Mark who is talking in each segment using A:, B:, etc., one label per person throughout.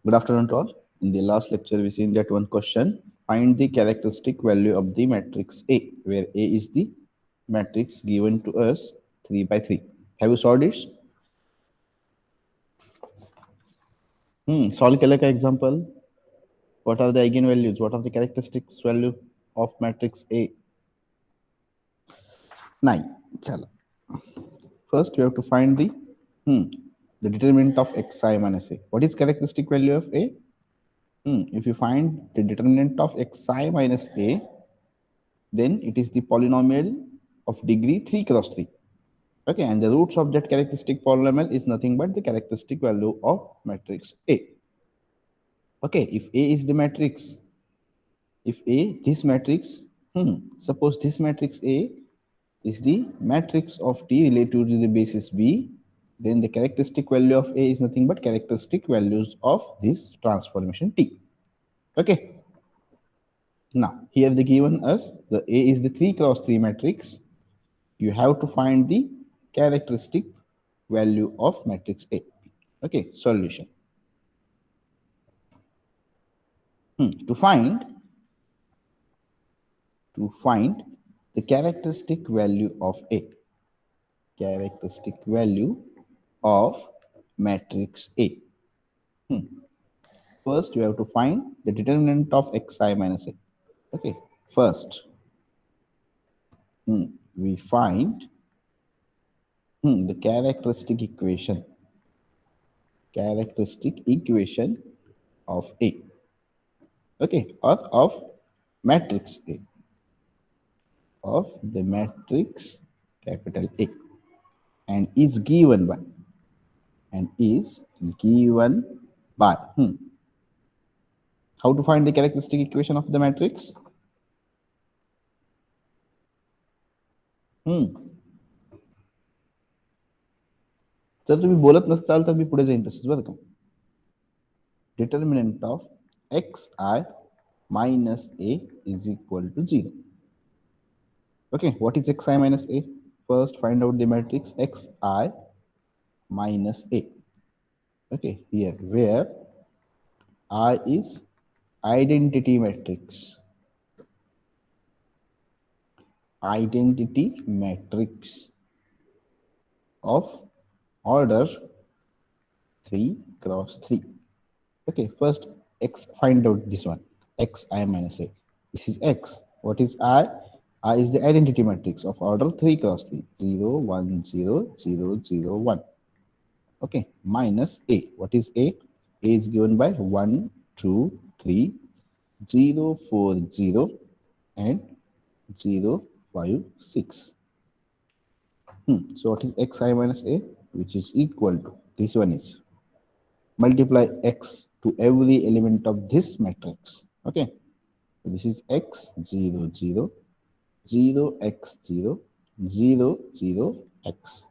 A: Good afternoon to all. In the last lecture, we seen that one question. Find the characteristic value of the matrix A, where A is the matrix given to us 3 by 3. Have you solved it? Solve का example. What are the eigenvalues? What are the characteristics value of matrix A? 9. Chala. First, we have to find hmm, the determinant of xi minus A. What is characteristic value of A? If you find the determinant of xi minus A, then it is the polynomial of degree 3 cross 3. Okay, and the roots of that characteristic polynomial is nothing but the characteristic value of matrix A. Okay, if A is the matrix, this matrix, suppose this matrix A is the matrix of T related to the basis B, then the characteristic value of A is nothing but characteristic values of this transformation T. Okay, now here they given us the A is the 3 cross 3 matrix. You have to find the characteristic value of matrix A. Okay, solution. To find the characteristic value of A, characteristic value of matrix A. First, you have to find the determinant of xi minus A. Okay, first, we find the characteristic equation of A. Okay, or of matrix A, of the matrix capital A, and is given by how to find the characteristic equation of the matrix? जर तुम्ही बोलत नसाल तर मी पुढे जाईन तसंच बरं का. Determinant of xi minus A is equal to 0. Okay, what is xi minus A? First, find out the matrix xi minus A. Okay, here where I is identity matrix. Identity matrix of order 3 cross 3. Okay, first find out this one, xi minus A. This is x. What is I? I is the identity matrix of order 3 cross 3. 0, 1, 0, 0, 0, 1. Okay, minus A. What is A? A is given by 1, 2, 3, 0, 4, 0, and 0, 5, 6. So what is xi minus A? Which is equal to, this one is, multiply x to every element of this matrix. Okay, so this is x 0 0 0 x 0 0 0 x.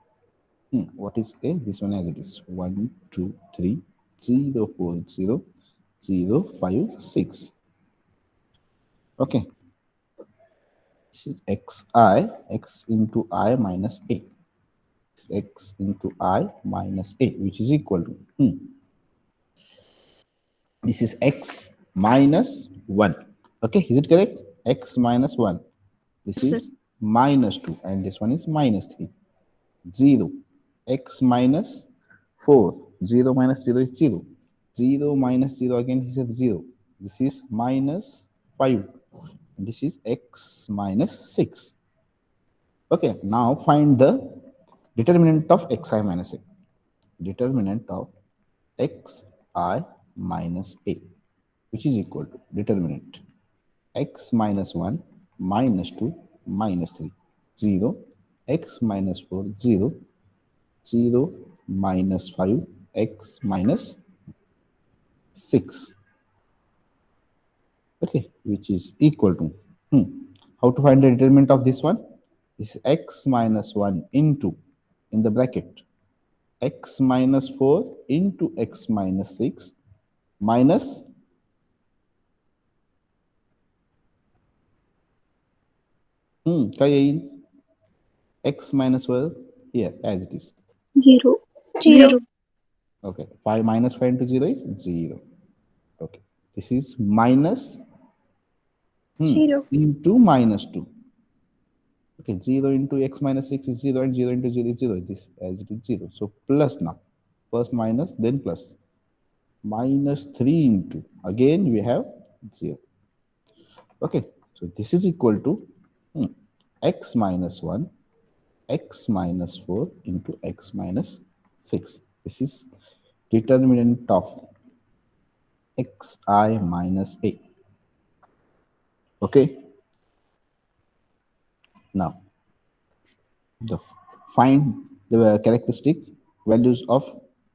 A: What is A? This one as it is, 1 2 3 0 4 0 0 5 6. Okay, this is x into I minus A, x into I minus A, which is equal to this is x minus 1. Okay, is it correct? X minus 1. This is minus 2, and this one is minus 3. 0. X minus 4. 0 minus 0 is 0. 0 minus 0 again, he said 0. This is minus 5. And this is x minus 6. Okay, now find the determinant of xi minus a. Determinant of xi minus a, which is equal to determinant x minus 1 minus 2 minus 3 0 x minus 4 0 0 minus 5 x minus 6. Okay, which is equal to how to find the determinant of this one? This is x minus 1 into, in the bracket, x minus 4 into x minus 6 minus काय येईल? X minus 12 here as it is.
B: 0.
C: 0.
A: Okay, 5 minus 5 into 0 is 0. This is minus
B: 0.
A: into minus 2. Okay, 0 into x minus 6 is 0 and 0 into 0 is 0. This as it is 0. So plus now. First minus, then plus. Minus 3 into. Again we have 0. Okay, so this is equal to x minus 1, x minus 4 into x minus 6. This is determinant of xi minus a. Okay, now the find the characteristic values of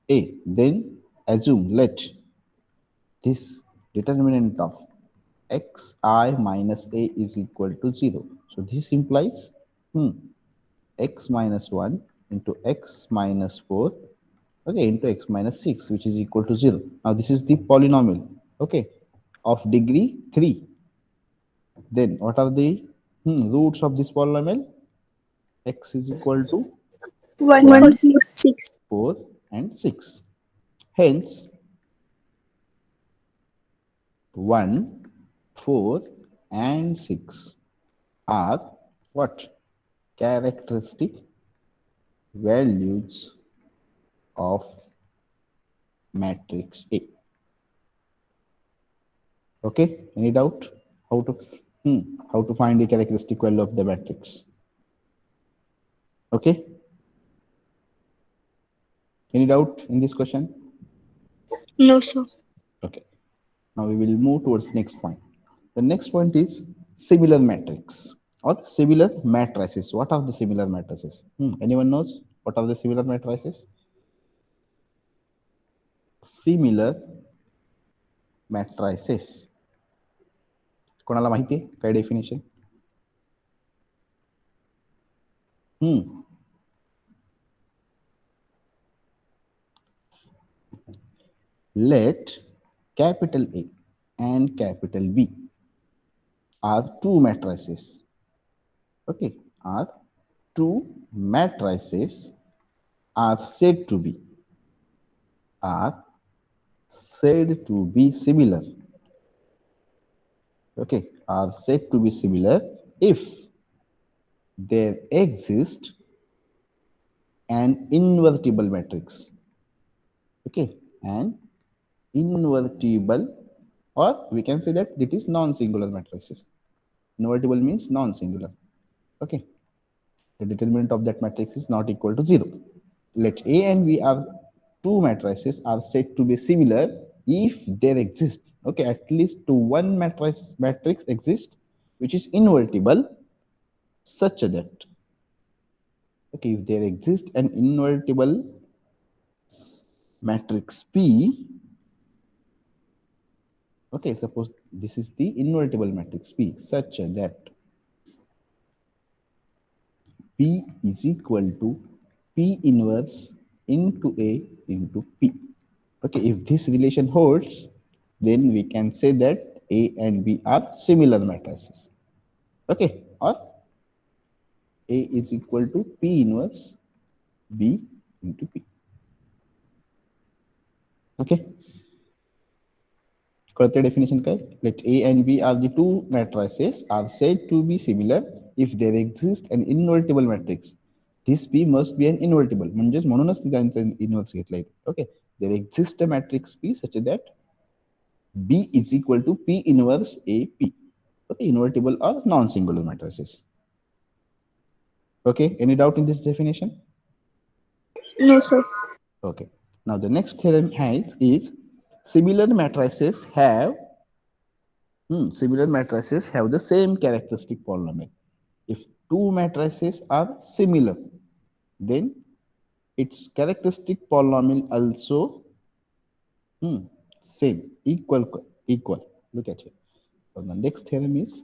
A: a. Then assume let this determinant of xi minus a is equal to 0. So this implies x minus 1 into x minus 4, okay, into x minus 6, which is equal to 0. Now this is the polynomial, okay, of degree 3. Then what are the roots of this polynomial? X is equal to
B: 1, 4,
A: 1,
B: 6.
A: 4 and 6. Hence 1, 4 and 6 are what? Characteristic values of matrix A. Okay, any doubt how to how to find the characteristic value of the matrix? Okay, any doubt in this question?
B: No, sir.
A: Okay, now we will move towards next point. The next point is similar matrix or similar matrices. What are the similar matrices? Anyone knows what are the similar matrices? Similar matrices. कोणाला माहिती आहे काय definition? Let capital A and capital B are two matrices. Okay, are two matrices are said to be are said to be similar. Okay, are said to be similar if there exists an invertible matrix. Okay, an invertible, or we can say that it is non-singular matrices. Invertible means non-singular. Okay, the determinant of that matrix is not equal to 0. Let A and B are two matrices are said to be similar if there exist, okay, at least one matrix exists which is invertible such that, okay, if there exists an invertible matrix P, okay, suppose this is the invertible matrix P such that P is equal to P inverse into A into P. Okay, if this relation holds, then we can say that A and B are similar matrices. Okay, or A is equal to P inverse B into P. Okay, correct definition काय? Let A and B are the two matrices are said to be similar if there exists an invertible matrix. This P must be an invertible. म्हणजेच म्हणूनच त्यांचा inverse घेतलाय. Okay, there exists a matrix P such that B is equal to P inverse AP. Okay, invertible or non-singular matrices. Okay, any doubt in this definition?
B: No, sir.
A: Okay, now the next theorem has is similar matrices have the same characteristic polynomial. If two matrices are similar, then its characteristic polynomial also same, equal. Look at it. So the next theorem is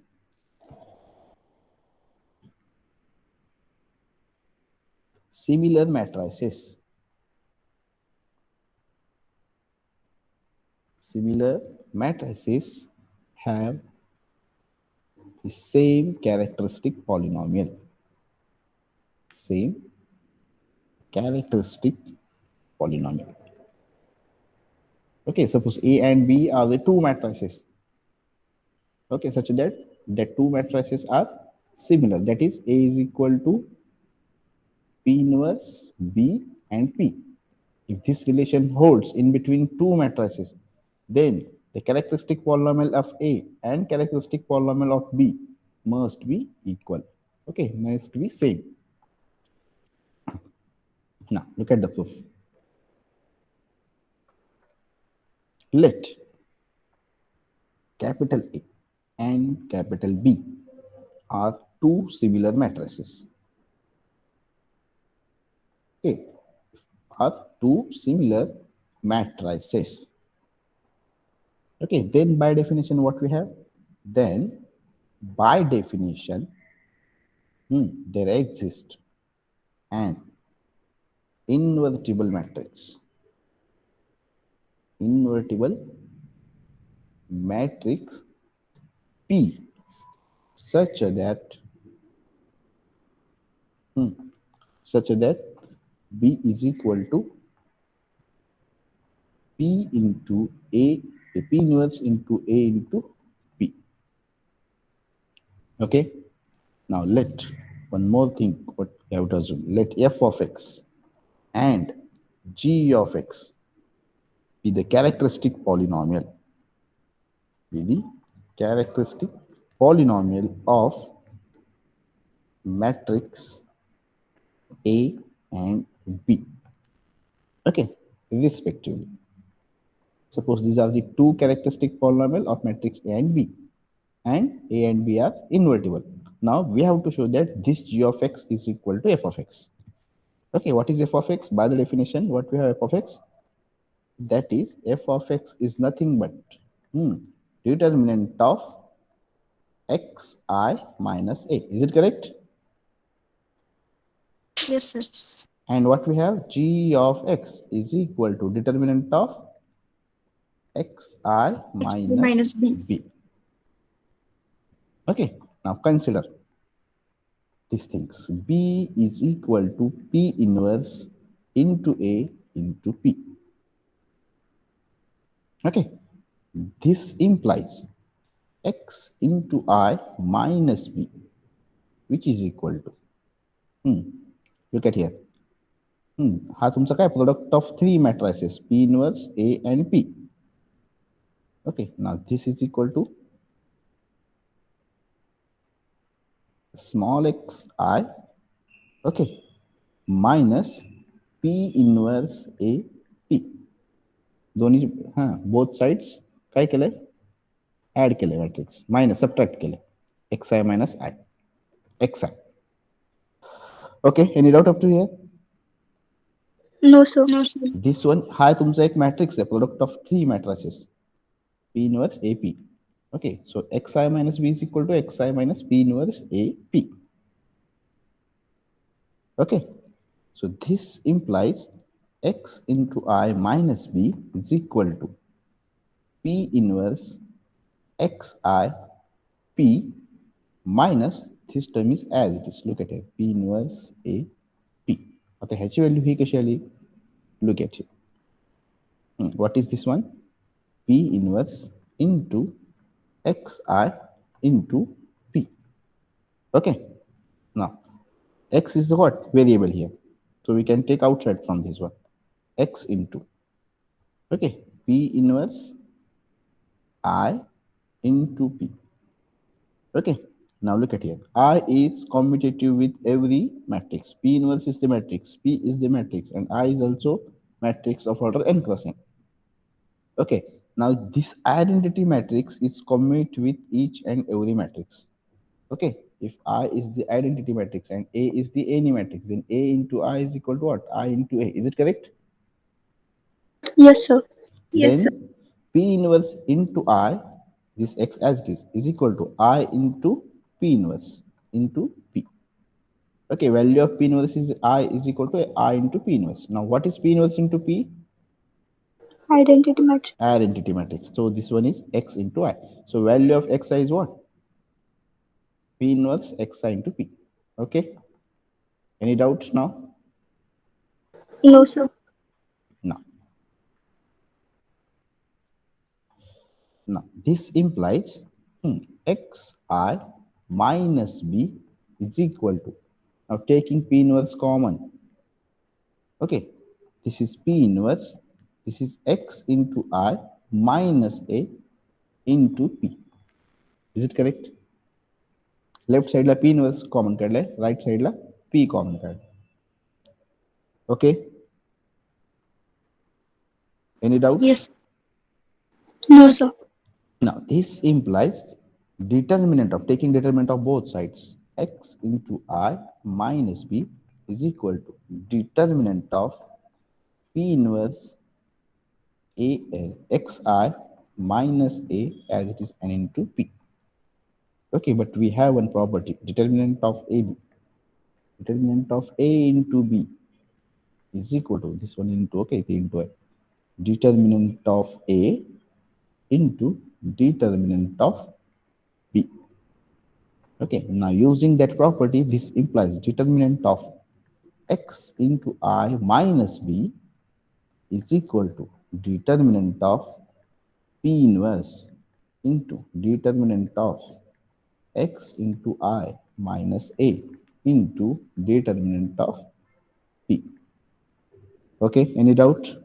A: similar matrices. Similar matrices have the same characteristic polynomial. Same characteristic polynomial. Okay, suppose A and B are the two matrices. Okay, such that two matrices are similar. That is, A is equal to P inverse B and P. If this relation holds in between two matrices, then the characteristic polynomial of A and characteristic polynomial of B must be equal. Okay, must be same. Now look at the proof. Let capital A and capital B are two similar matrices. Okay, are two similar matrices. Okay, then by definition, what we have? Then by definition, there exists an invertible matrix. Invertible matrix P such that hmm, such that B is equal to P into A, P inverse into A into P. Okay. Now let one more thing what you have to assume. Let f of x and g of x be the characteristic polynomial. Be the characteristic polynomial of matrix A and B. Okay, respectively. Suppose these are the two characteristic polynomial of matrix A and B, and A and B are invertible. Now we have to show that this g of x is equal to f of x. Okay, what is f of x? By the definition, what we have f of x? That is, f of x is nothing but determinant of xi minus a. Is it correct?
B: Yes, sir.
A: And what we have? G of x is equal to determinant of xi minus
B: Minus B.
A: b. Okay, now consider these things. B is equal to P inverse into A into P. Okay, this implies x into I minus B, which is equal to, look at here. हा तुमचा काय product of three matrices P inverse A and P. Okay, now this is equal to small x I, okay, minus P inverse A P. दोन्ही both sides काय केलंय? Add केलंय matrix, minus subtract केलंय xi minus I, xi. Okay, any doubt up to here?
B: No, sir.
A: This one हा तुमचा एक matrix आहे, product of three matrices P inverse AP. Okay, so xi minus b is equal to xi minus P inverse AP. Okay, so this implies x into I minus b is equal to P inverse xi P minus this term is as it is. Look at it, P inverse A P. आता ह्याची value ही कशी आली? Look at it. What is this one? P inverse into xi into P. Okay, now x is the what? Variable here. So we can take outside from this one. X into, okay, P inverse I into P. Okay, now look at here. I is commutative with every matrix. P inverse is the matrix, P is the matrix, and I is also matrix of order n cross n. Okay, now this identity matrix is commute with each and every matrix. Okay, if I is the identity matrix and A is the any matrix, then A into I is equal to what? I into A. Is it correct?
B: Yes, sir.
A: Then P inverse into I, this X as it is equal to I into P inverse into P. Okay, value of P inverse is I is equal to I into P inverse. Now what is P inverse into P?
B: Identity matrix.
A: Identity matrix. So this one is X into I. So value of Xi is what? P inverse Xi into P. Okay. Any doubts now?
B: No, sir.
A: Now Now this implies xi minus b is equal to, now taking p inverse common, okay, this is p inverse, this is x into I minus a into p. Is it correct? Left साइडला p inverse common काढलाय, right साइडला p common काढ. Okay, any doubts?
B: Yes. No, sir.
A: Now this implies determinant of, taking determinant of both sides, x into I minus b is equal to determinant of p inverse a xi minus a as it is n into p. Okay, but we have one property, determinant of ab, determinant of a into b is equal to this one into, okay, into a determinant of a into determinant of b. Okay, now using that property, this implies determinant of x into I minus b is equal to determinant of p inverse into determinant of x into I minus a into determinant of p. Okay, any doubt?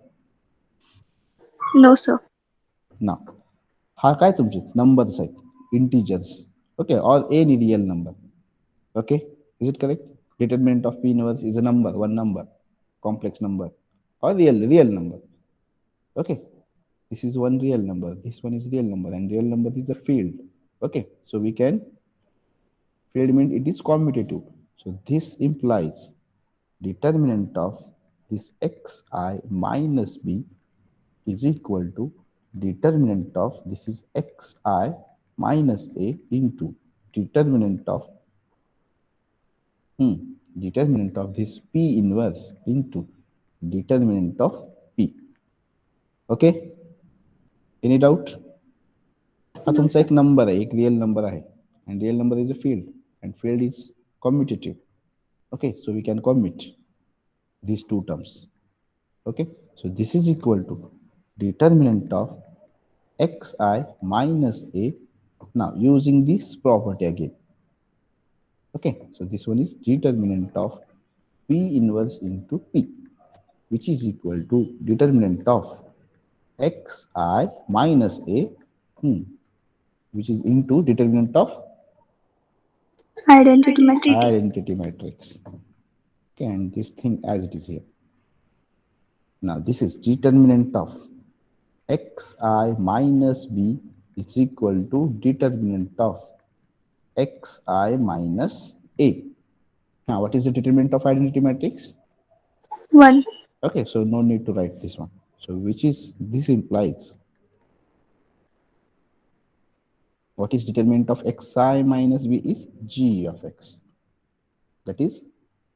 B: No, sir.
A: Now, हा काय तुमचे numbers आहेत, integers, okay, और any real number. Okay, is it correct? Determinant of p inverse is a number, one number, complex number, or real number. Okay, this is one real number, this one is real number, and real number is a field. Okay, so we can, field means it is commutative. So this implies determinant of this xi minus b is equal to determinant of this is xi minus a into determinant of determinant of this p inverse into determinant of p. Okay, any doubt? हा
B: No,
A: तुमचा
B: sir.
A: एक number आहे, एक real number आहे, and real number is a field, and field is commutative. Okay, so we can commute these two terms. Okay, so this is equal to determinant of xi minus a. Now using this property again. Okay, so this one is determinant of p inverse into p, which is equal to determinant of xi minus a, which is into determinant of
B: Identity matrix.
A: identity matrix. Okay, and this thing as it is here. Now this is determinant of xi minus b is equal to determinant of xi minus a. Now what is the determinant of identity matrix?
B: 1.
A: Okay, so no need to write this one. So which is, this implies, what is determinant of xi minus b is g of x. That is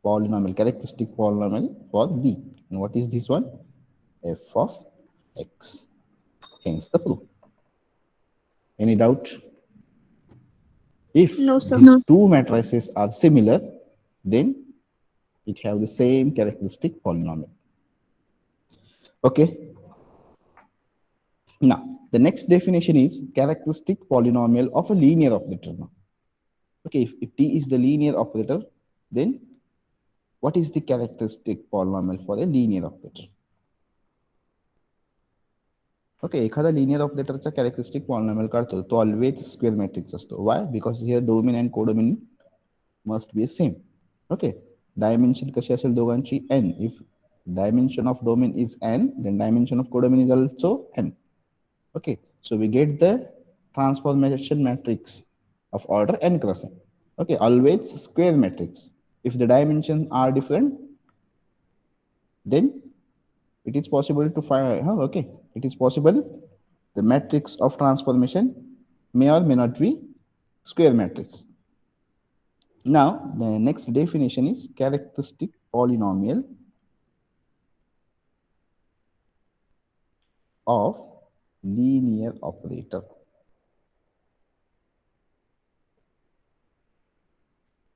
A: polynomial, characteristic polynomial for b. And what is this one? F of x. Hence the proof. Any doubt? If
B: No, sir.
A: these two matrices are similar, then it have the same characteristic polynomial. Okay. Now, the next definition is characteristic polynomial of a linear operator. Okay, if t is the linear operator, then what is the characteristic polynomial for a linear operator? Okay, एखादा linear operatorचा characteristic polynomial काढतो तो always square matrix असतो. Why? Because here domain and codomain must be same. Okay, dimension कशी असेल दोघांची n. If dimension of domain is n, then dimension of codomain is also n. Okay, so we get the transformation matrix of order n cross n. Okay, always square matrix. If the dimensions are different, then it is possible to find, okay, it is possible the matrix of transformation may or may not be square matrix. Now the next definition is characteristic polynomial of linear operator.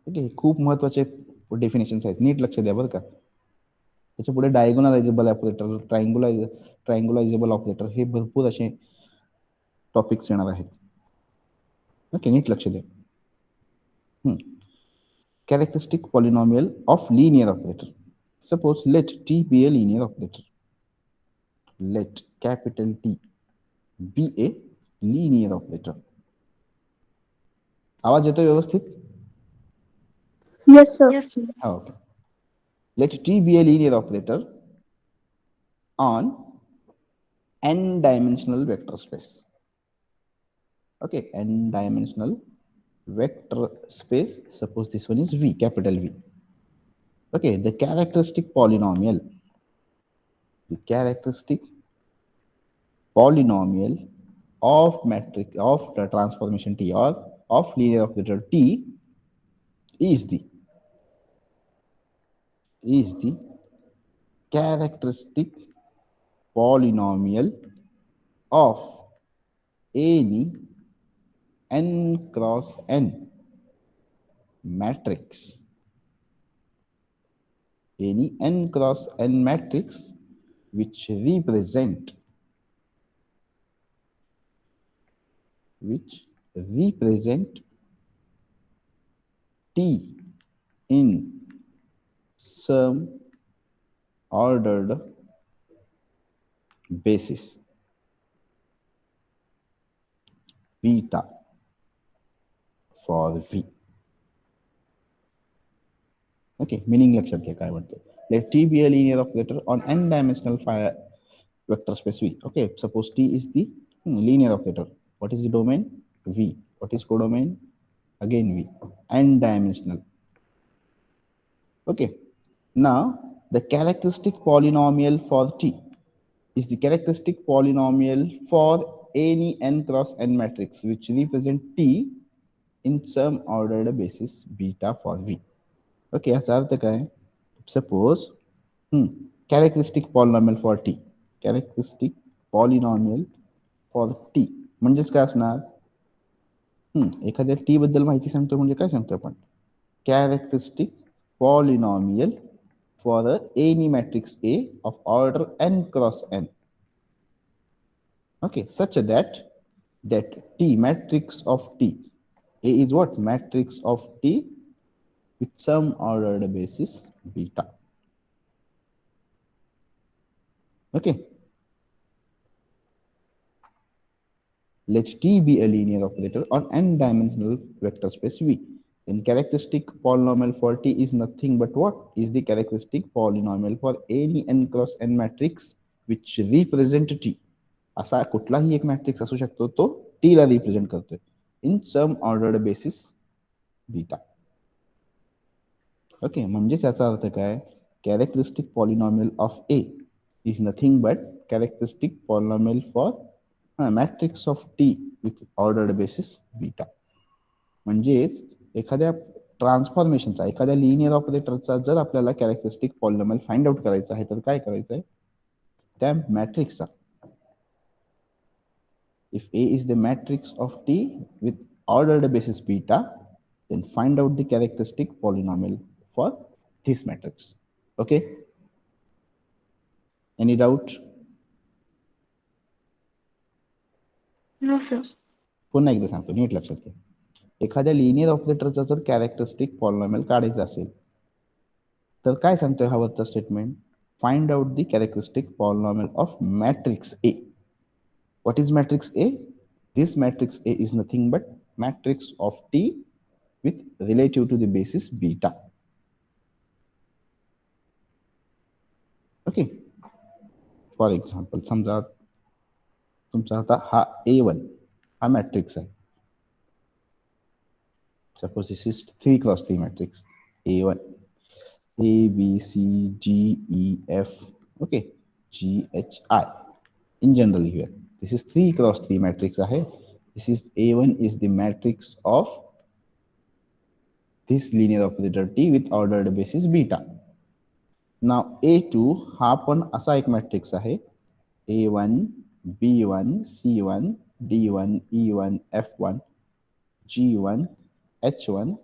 A: Okay, खूप महत्वाचे definitions आहेत, NEET लक्ष द्या बरं का. त्याच्या पुढे diagonalisable operator, ट्रायंगुलायझेबल operator, हे भरपूर असे टॉपिक्स येणार आहेत. ओके, नीट लक्ष द्या. Characteristic polynomial of linear operator. Suppose let T be a linear operator. Let capital T be a linear operator. आवाज येतो व्यवस्थित?
B: Yes, sir.
C: Yes, sir.
A: Okay. Let T be a linear operator on n-dimensional vector space. Okay, n-dimensional vector space. Suppose this one is V, capital V. Okay, the characteristic polynomial of matrix of the transformation T or of linear operator T is the characteristic polynomial of any n cross n matrix, which represent T in some ordered basis beta for V. Okay, meaning लक्षात घ्या काय म्हणते. Let T be a linear operator on n-dimensional vector space V. Okay, suppose T is the linear operator. What is the domain? V. What is codomain? Again V. N-dimensional. Okay. Now the characteristic polynomial for T is the characteristic polynomial for any n cross n matrix which represent T in some ordered basis beta for V. Okay, याचा अर्थ काय? Suppose characteristic polynomial for T. Characteristic polynomial for T म्हणजेच काय असणार? एखाद्या T बद्दल माहिती सांगतो म्हणजे काय सांगतो आपण? Characteristic polynomial for any matrix A of order n cross n. Okay, such that T matrix of T A is what? Matrix of T with some ordered basis beta. Okay. Let T be a linear operator on n-dimensional vector space V. Then characteristic polynomial for T is nothing but what? Is the characteristic polynomial for any n cross n matrix which represent T. असा कुठलाही एक matrix असू शकतो तो T ला represent करतोय इन सम ordered basis beta. Okay, म्हणजेच याचा अर्थ काय? Characteristic polynomial of A is nothing but characteristic polynomial for matrix of T with ordered basis beta. म्हणजेच एखाद्या ट्रान्सफॉर्मेशनचा, एखाद्या लिनियर ऑपरेटरचा जर आपल्याला कॅरेक्टरिस्टिक पॉलिनॉमियल फाइंड आउट करायचा आहे तर काय करायचं आहे? त्या मॅट्रिक्सचा, if A is the matrix of T with ordered basis beta, then find out the characteristic polynomial for this matrix. Okay, any doubt?
B: No, sir.
A: पुन्हा एकदा सांगतो, नीट लक्षात घ्या. एखाद्या लिनियर ऑपरेटरचा जर कॅरेक्टरिस्टिक पॉलिनॉमियल काढायचा असेल तर काय सांगतोय हा वरचा statement? Find out the characteristic polynomial of matrix A. What is matrix A? This matrix A is nothing but matrix of T with relative to the basis beta. Okay. For example, समजा तुमचा आता हा A1 हा matrix आहे. Suppose this is 3x3 matrix. A1, A, B, C, G, E, F, okay, G, H, I. In general here, this is 3x3 matrix आहे. This is A1 is the matrix of this linear operator T with ordered basis beta. Now A2 हा पण असा एक matrix आहे. A1, B1, C1, D1, E1, F1, G1, H1,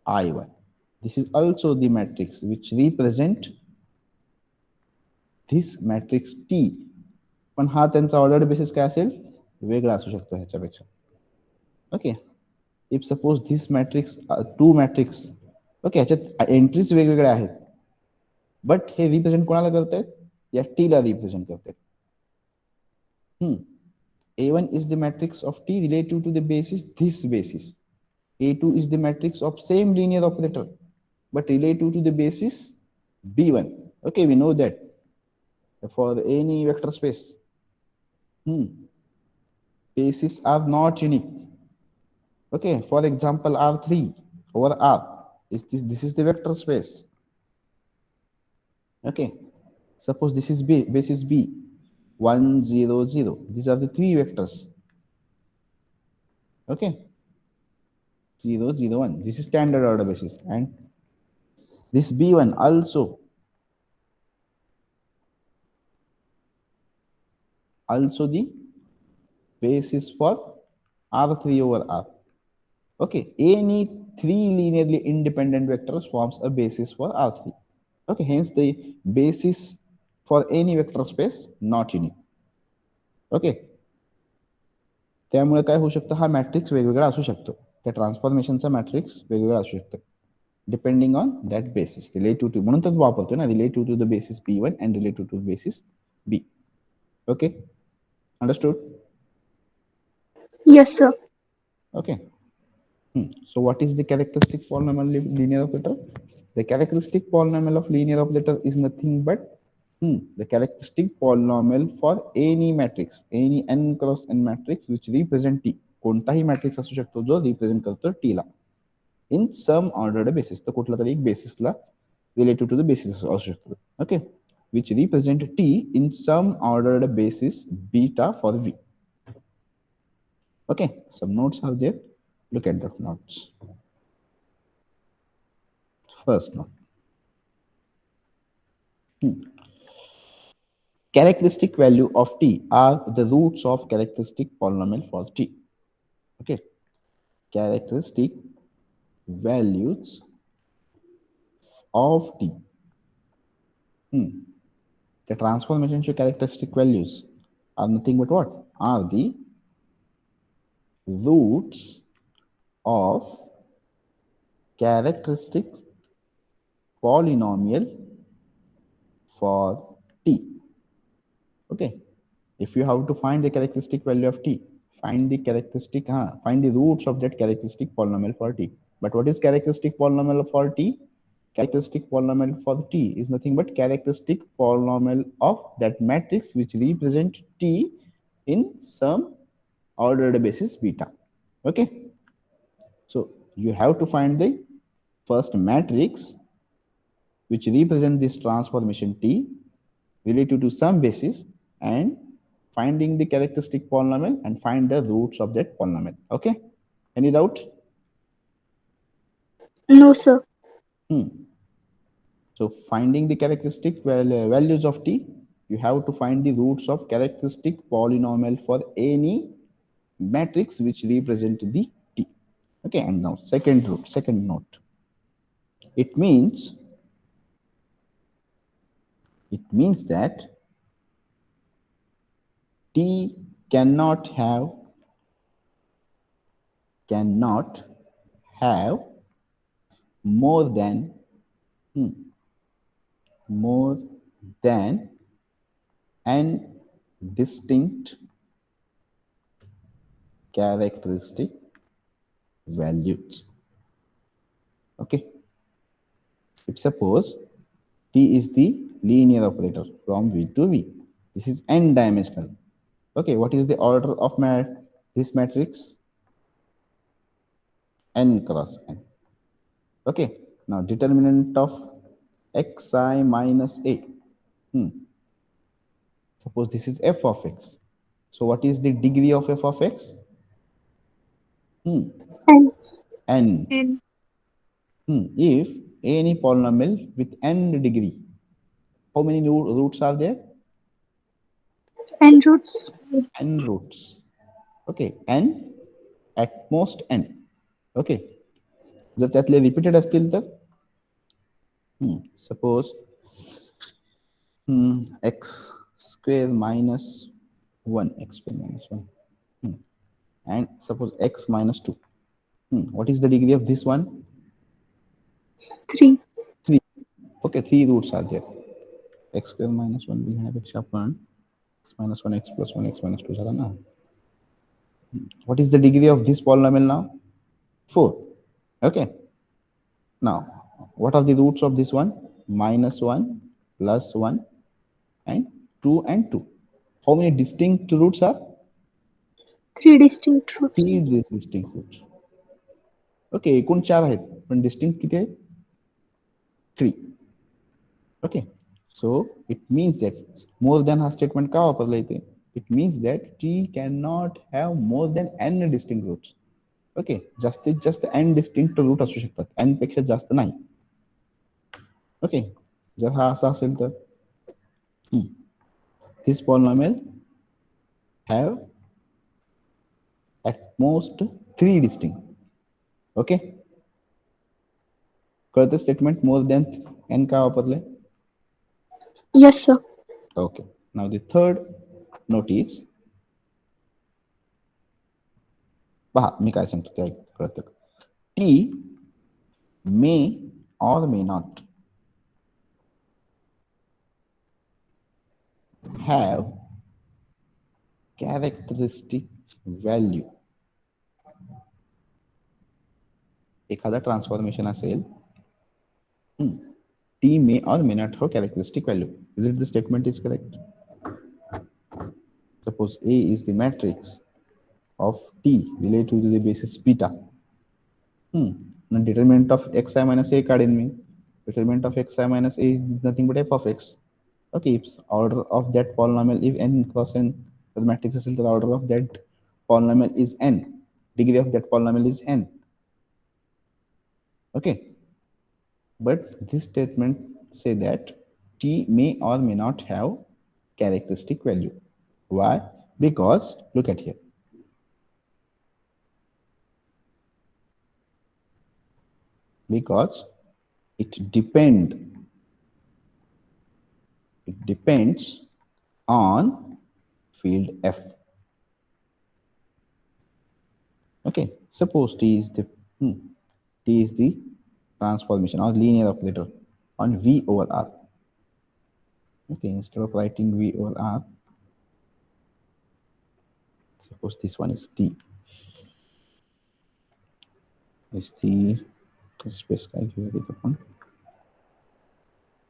A: I1. This is also the matrix which represent this matrix T. पण हा त्यांचा ordered basis काय असेल? वेगळा असू शकतो ह्याच्यापेक्षा. Okay, if suppose this matrix to matrix, okay, ह्याच्यात एंट्रीज वेगवेगळ्या आहेत, बट हे रिप्रेझेंट कोणाला करतायत, या टी ला रिप्रेझेंट करतायत. A1 is the matrix of T relative to the basis this basis. A2 is the matrix of same linear operator but relative to the basis B1. Okay, we know that for any vector space, bases are not unique. Okay, for example, R3 over R is this is the vector space. Okay, suppose this is B, basis B, 1 0 0. These are the three vectors. Okay, 0 0 1, this is standard order basis, and this B1 also the basis for R3 over R. Okay, any three linearly independent vectors forms a basis for R3. Okay, hence the basis for any vector space not unique. Okay, त्यामुळे काय होऊ शकतं, हा matrix वेगवेगळा असू शकतो, त्या ट्रान्सफॉर्मेशनचा matrix वेगवेगळा असू शकतो depending on that basis, relative to, म्हणून तर वापरतो ना, relative to the basis B1 and relative to basis B. Okay, understood?
B: Yes, sir.
A: Okay. So what is the characteristic polynomial linear operator? The characteristic polynomial of linear operator is nothing but the characteristic polynomial for any matrix, any n cross n matrix which represent T. कोणताही matrix असू शकतो जो represent करतो T ला इन सम ordered basis. तर कुठला तरी एक बेसिसला relative to the basis असू शकतो. Okay, which represent T in some ordered basis beta for V. Okay, some notes are there. Look at the notes. First note. Characteristic value of T are the roots of characteristic polynomial for T. Okay, characteristic values of T. The transformation to characteristic values are nothing but what? Are the roots of characteristic polynomial for T. Okay, if you have to find the characteristic value of T, find the find the roots of that characteristic polynomial for T. But what is characteristic polynomial for T? Characteristic polynomial for T is nothing but characteristic polynomial of that matrix which represent T in some ordered basis beta. Okay, so you have to find the first matrix which represent this transformation T relative to some basis and finding the characteristic polynomial and find the roots of that polynomial. Okay, any doubt?
B: No, sir.
A: So finding the characteristic values of T, you have to find the roots of characteristic polynomial for any matrix which represent the T. Okay, and now second note. It means that T cannot have more than n distinct characteristic values. Okay, if suppose T is the linear operator from V to V, this is n dimensional. Okay, what is the order of this matrix? N cross n. Okay, now determinant of xi minus a. Suppose this is f of x. So what is the degree of f of x?
B: And
A: N. If any polynomial with n degree, how many roots are there?
B: and roots.
A: N roots. Okay, n at most n. Okay, जर त्यातले repeated असतील तर suppose x square minus 1, x square minus 1. And suppose x minus 2. What is the degree of this one?
B: 3.
A: 3. Okay, 3 roots are there. X square minus 1 लिखण्यापेक्षा आपण x minus 1 x plus 1 x minus 2 झाला ना. What is the degree of this polynomial now? 4. Okay. Now, what are the roots of this one? Minus 1, plus 1, and 2 and 2. How many distinct roots are?
B: 3 distinct roots.
A: 3 distinct roots. Okay, एकूण 4 आहेत पण distinct किती आहेत? 3. Okay, so it means that more than हा statement का वापरला इथे? It means that t cannot have more than n distinct roots. Okay, जास्तीत जास्त n distinct root असू शकतात, n पेक्षा जास्त नाही. Okay, जर हा असा असेल तर this polynomial have at most 3 distinct. Okay, कळतं statement more than n का वापरले?
B: Yes, sir.
A: Okay, now the third note is, पहा मी काय सांगतो ते कळतं. T may or may not have characteristic value. एखादा ट्रान्सफॉर्मेशन असेल, T may or may not have characteristic value. Is it the statement is correct? Suppose A is the matrix of T relative to the basis beta. Now determinant of xi minus a काढेन मी. Determinant of xi minus a is nothing but f of x. Okay, if order of that polynomial if n cross n, the matrix असेल तर order of that polynomial is n. Degree of that polynomial is n. Okay, but this statement say that T may or may not have characteristic value. Why? Because look at here. Because it depends on field F. Okay, suppose T is the transformation or linear operator on V over R. Okay, instead of writing V over R, suppose this one is T. Is the space calculated upon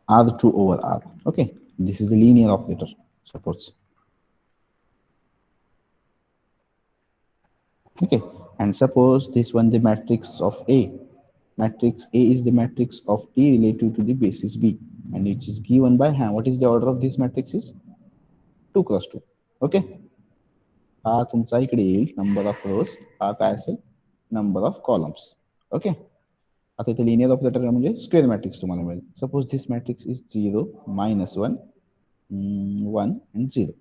A: R2 over R. Okay, this is the linear operator, suppose. Okay, and suppose this one the matrix of A. Matrix A is the matrix of T relative to the basis B, and which is given by what is the order of this matrix is 2 cross 2. Okay, हा तुमचा इकडे येईल number of rows, हा काय असेल number of columns. Okay, आता इथे linear operator म्हणजे square matrix तुम्हाला मिळेल. Suppose this matrix is 0, minus 1, 1 and 0.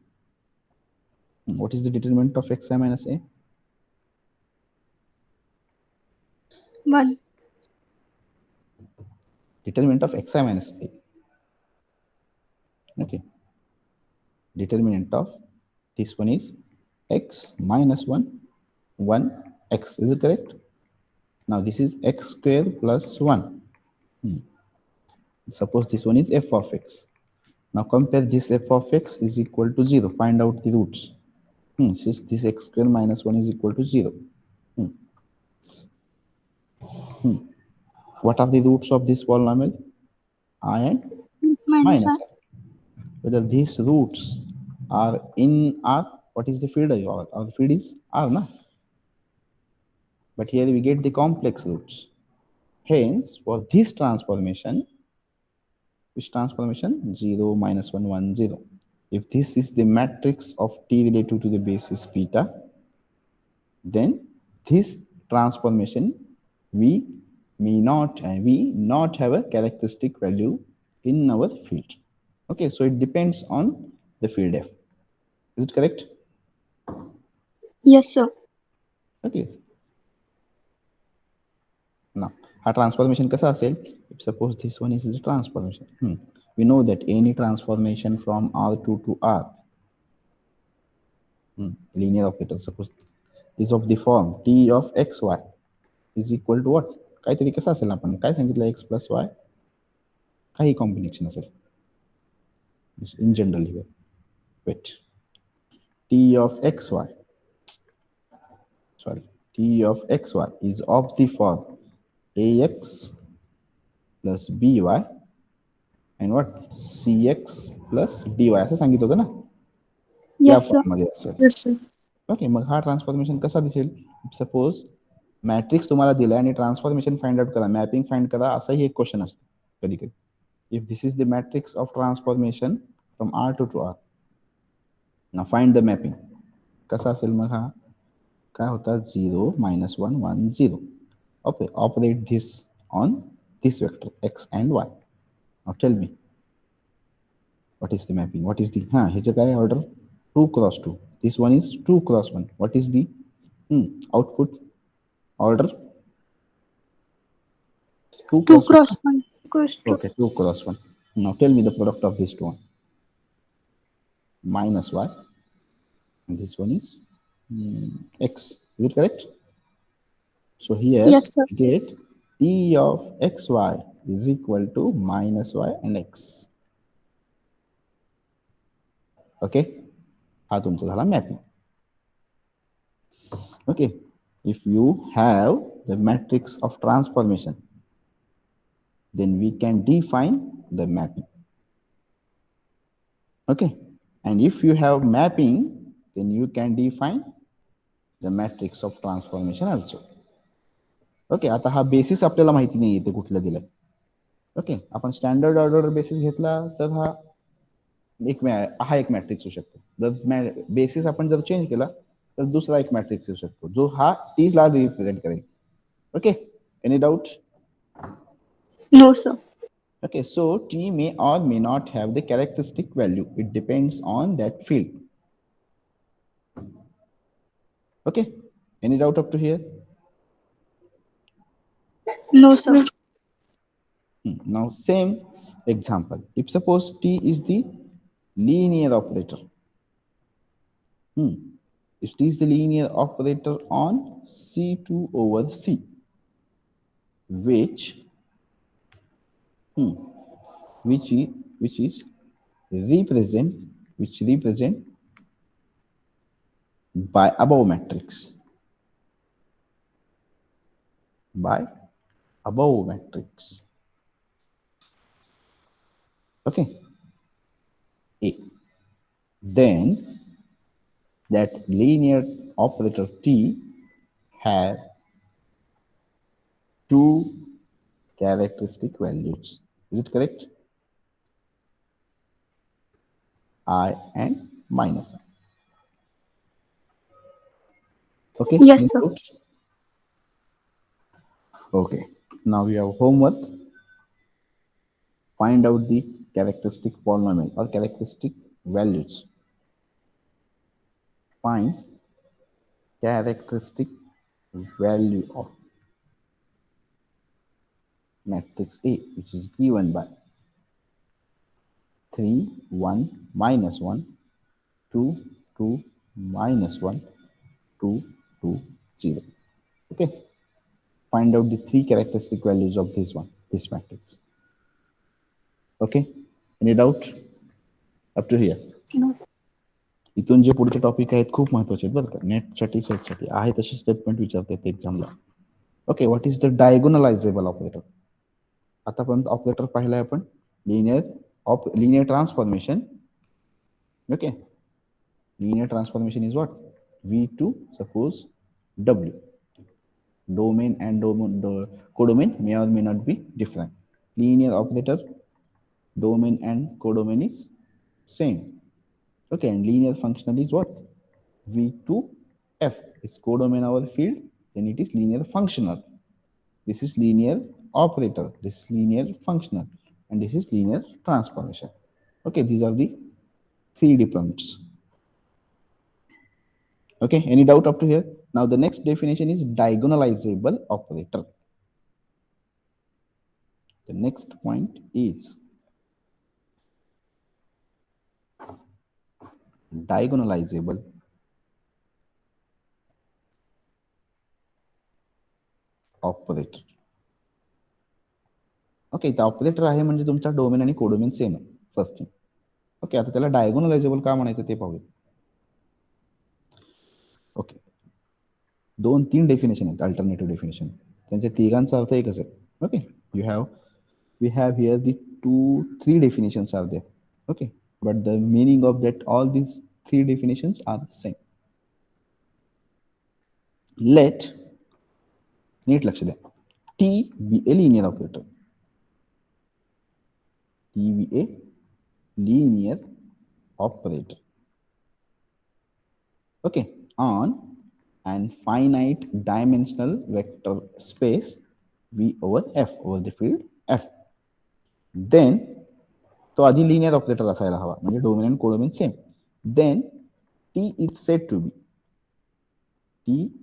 A: What is the determinant of xi minus a?
B: 1.
A: Determinant of xi minus a. Okay, determinant of this one is x minus 1, 1 x. Is it correct? Now this is x square plus 1. Suppose this one is f of x. Now compare this f of x is equal to 0. Find out the roots. Since this x square minus 1 is equal to 0. What are the roots of this polynomial? I and minus
B: R.
A: r. Whether these roots are in R, what is the field of R? Our field is R, na? But here we get the complex roots. Hence, for this transformation, which transformation? 0, minus 1, 1, 0. If this is the matrix of T relative to the basis beta, then this transformation we not have a characteristic value in our field. Okay, so it depends on the field F. Is it correct?
B: Yes, sir.
A: Okay. Now, our transformation kasa असेल? If suppose this one is the transformation. We know that any transformation from R2 to R, linear operator, suppose is of the form T of xy is equal to what? काहीतरी कसं असेल, आपण काय सांगितलं, x plus y काही combination असेल in general here. Wait, T of xy, sorry, T of xy is of the form ax plus by and what, cx plus dy असं सांगितलं होतं ना, त्या
B: Yes, sir.
A: फॉर्म मध्ये असेल.
C: Yes, sir.
A: ओके, मग हा ट्रान्सफॉर्मेशन कसा दिसेल? सपोज मॅट्रिक्स तुम्हाला दिलाय आणि ट्रान्सफॉर्मेशन फाइंड आउट करा, मॅपिंग फाइंड करा, असाही एक क्वेश्चन असतो कधी कधी. If this is the matrix of transformation from R to R, ना फाइंड द मॅपिंग, कसा असेल मग हा? काय होता, 0 -1 1 0. Okay, operate this on this vector x and y. Now tell me what is the mapping, what is the, ह्याचं काय order, 2 cross 2, this one is 2 cross 1, what is the output order? 2
B: 2
A: cross 1.
B: cross 1.
A: Okay, 2 cross 1. Now tell me the product of these two. Minus y, and this one is x. Is it correct? So here
B: Yes, sir.
A: we get T of xy is equal to minus y and x. Okay, हा तुमचा झाला mapping. Okay, if you have the matrix of transformation, then we can define the mapping. Okay, and if you have mapping, then you can define the matrix of transformation also. Okay, आता हा basis आपल्याला माहिती नाही येते कुठलं दिलंय. Okay, आपण standard order basis घेतला तर हा एक मॅट्रिक्स होऊ शकतो. जर बेसिस आपण जर चेंज केला तर दुसरा एक मॅट्रिक्स येऊ शकतो, जो हा टी ला रिप्रेझेंट करेल. Okay, any doubt?
B: No, sir.
A: Okay, so T may or may not have the characteristic value. It depends on that field. Okay, any doubt up to here?
B: No, sir.
A: Now same example. If suppose T is the linear operator. If T is the linear operator on C2 over C, which is represent by above matrix, okay, A, then that linear operator T has two characteristic values. Is it correct? I and minus I. Okay.
B: Yes, sir.
A: Okay. Now we have homework. Find out the characteristic polynomial or characteristic values. Find characteristic value of matrix A, which is given by 3 1 minus 1 2 2 minus 1 2 2 0. Okay, find out the three characteristic values of this matrix. Okay, any doubt up to here?
B: No, sir.
A: इथून जे पुढचे topic आहेत खूप महत्वाचे आहेत बरं का, नेटसाठी सेटसाठी आहे तसे स्टेटमेंट विचारतात एक्झामला. Okay, what is the diagonalisable operator? आतापर्यंत ऑपरेटर पाहिलाय आपण, linear transformation. Okay, linear transformation is what? V2, suppose W. Domain and codomain may or may not be different. Linear operator, domain and codomain is same. Okay, and linear functional is what? V2F is codomain our field, then it is linear functional. This is linear operator, this is linear functional, and this is linear transformation. Okay, these are the three difference. Okay, any doubt up to here? Now the next definition is diagonalizable operator. The next point is diagonalizable operator. Okay, इथं operator आहे म्हणजे तुमचा domain आणि codomain same आहे. First thing. Okay, आता त्याला diagonalisable का म्हणायचं ते पाहूया. ओके, 2-3 डेफिनेशन आहेत, अल्टरनेटिव्ह डेफिनेशन. त्यांच्या तिघांचा अर्थ एकच आहे. Okay, we have here the 2-3 definitions are there. Okay, but the meaning of that all these 3 definitions are the same. Let नीट लक्ष द्या, T be a linear operator. T be a linear operator. Okay, on an finite dimensional vector space V over F, over the field F. Then तो आधी linear operator असायला हवा, म्हणजे domain आणि codomain same. Then T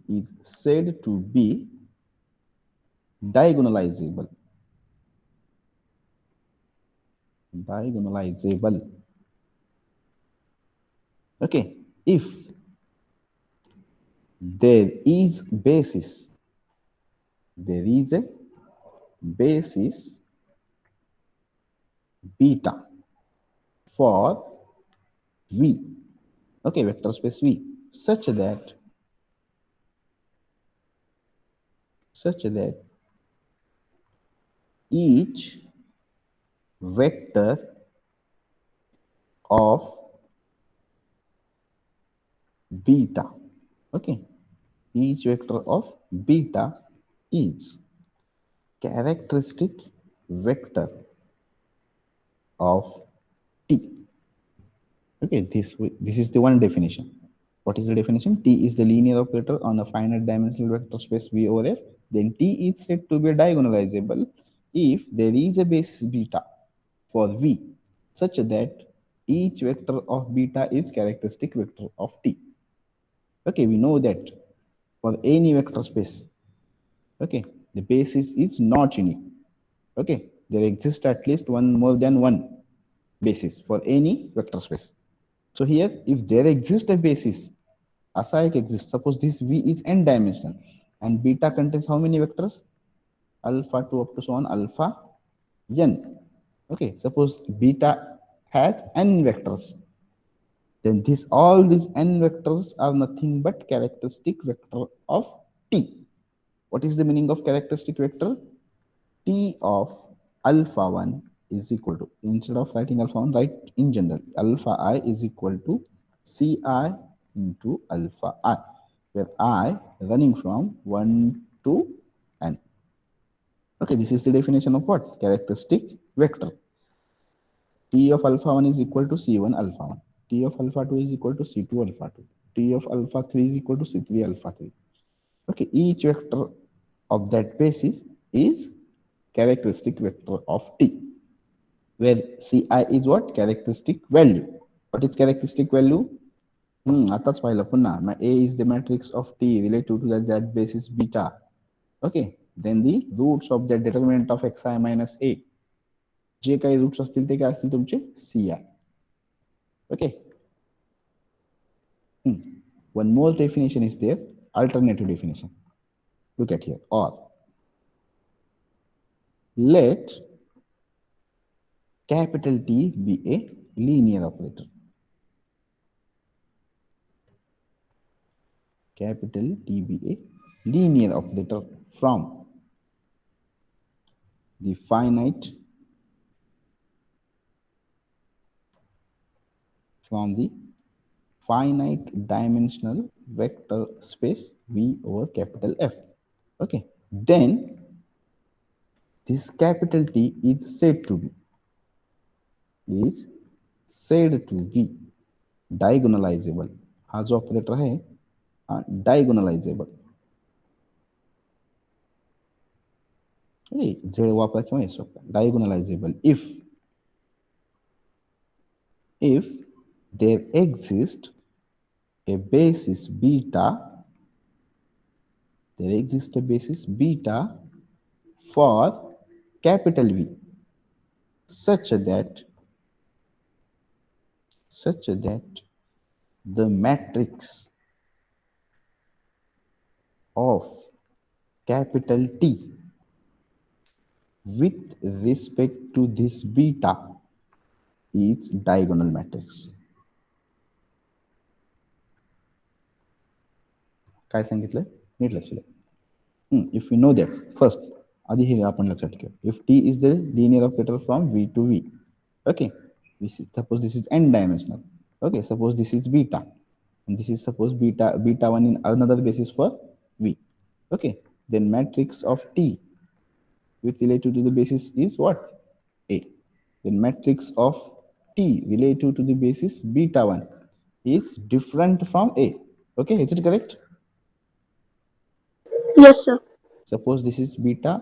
A: is said to be diagonalizable. Okay, if there is a basis beta for V, okay, vector space V, such that each vector of beta, okay, each vector of beta is characteristic vector of T. Okay, this is the one definition. What is the definition? T is the linear operator on a finite dimensional vector space V over F. Then T is said to be diagonalizable if there is a basis beta for V such that each vector of beta is characteristic vector of T. Okay, we know that for any vector space, okay, the basis is not unique. Okay, there exists at least more than one basis for any vector space. So here, if there exists a basis, असा एक exists, suppose this V is n dimensional and beta contains how many vectors? Alpha 2 up to so on alpha n. Okay, suppose beta has n vectors, then all these n vectors are nothing but characteristic vector of T. What is the meaning of characteristic vector? T of alpha 1 is equal to, instead of writing alpha 1, write in general, alpha I is equal to Ci into alpha I, where I running from 1 to n. Okay, this is the definition of what? Characteristic vector. T of alpha 1 is equal to C1 alpha 1. T of alpha 2 is equal to C2 alpha 2. T of alpha 3 is equal to C3 alpha 3. Okay, each vector of that basis is characteristic vector of T, where Ci is what? Characteristic value. What is characteristic value? आताच पाहिलं पुन्हा. A is the matrix of T relative to that basis beta. Okay, then the roots of that determinant of xi minus a, जे काही roots असतील ते काय असतील तुमचे Ci. Okay. One more definition is there, alternative definition. Look at here. Or let capital T be a linear operator. Capital T be a linear operator from the finite dimensional vector space V over capital F. Okay, then this capital T is said to be diagonalizable. हा जो operator है diagonalizable. z वापरा क्यों इस वक्त? Diagonalizable if there exists a basis beta, for capital V such that the matrix of capital T with respect to this beta is diagonal matrix. काय सांगितलं NEET लक्ष द्या. If we know that first, आधी हे आपण लक्षात ठेवू. If T is the linear operator from V to V, okay, suppose this is n dimensional, okay, suppose this is beta, and this is suppose beta 1 in another basis for V, okay, then matrix of T with relative to the basis is what? A. Then matrix of T relative to the basis beta 1 is different from A. Okay, is it correct?
B: Yes, sir.
A: Suppose this is beta.